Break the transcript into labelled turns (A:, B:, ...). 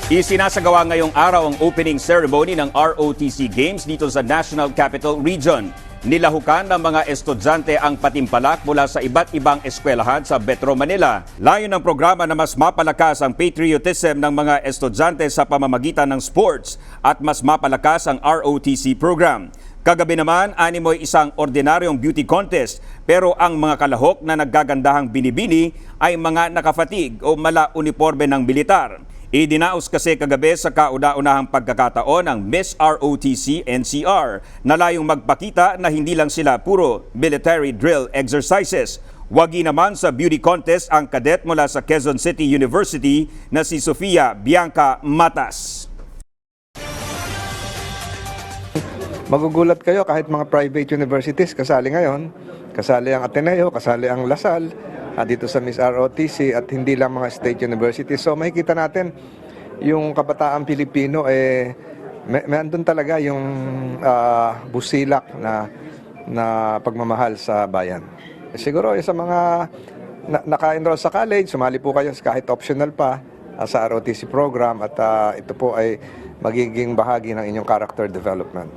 A: Isinasagawa ngayong araw ang opening ceremony ng ROTC Games dito sa National Capital Region. Nilahukan ng mga estudyante ang patimpalak mula sa iba't ibang eskwelahan sa Metro Manila. Layo ng programa na mas mapalakas ang patriotism ng mga estudyante sa pamamagitan ng sports at mas mapalakas ang ROTC program. Kagabi naman, animoy isang ordinaryong beauty contest pero ang mga kalahok na naggagandahang binibini ay mga nakafatig o mala uniforme ng militar. Idinaos kasi kagabi sa kauna-unahang pagkakataon ang Miss ROTC NCR na layong magpakita na hindi lang sila puro military drill exercises. Wagi naman sa beauty contest ang cadet mula sa Quezon City University na si Sofia Bianca Matas.
B: Magugulat kayo kahit mga private universities kasali ngayon, kasali ang Ateneo, kasali ang Lasal, dito sa Miss ROTC at hindi lang mga state universities. So makikita natin yung kabataang Pilipino may andun talaga yung busilak na pagmamahal sa bayan. Siguro sa mga naka-enroll sa college, sumali po kayo kahit optional pa sa ROTC program at ito po ay magiging bahagi ng inyong character development.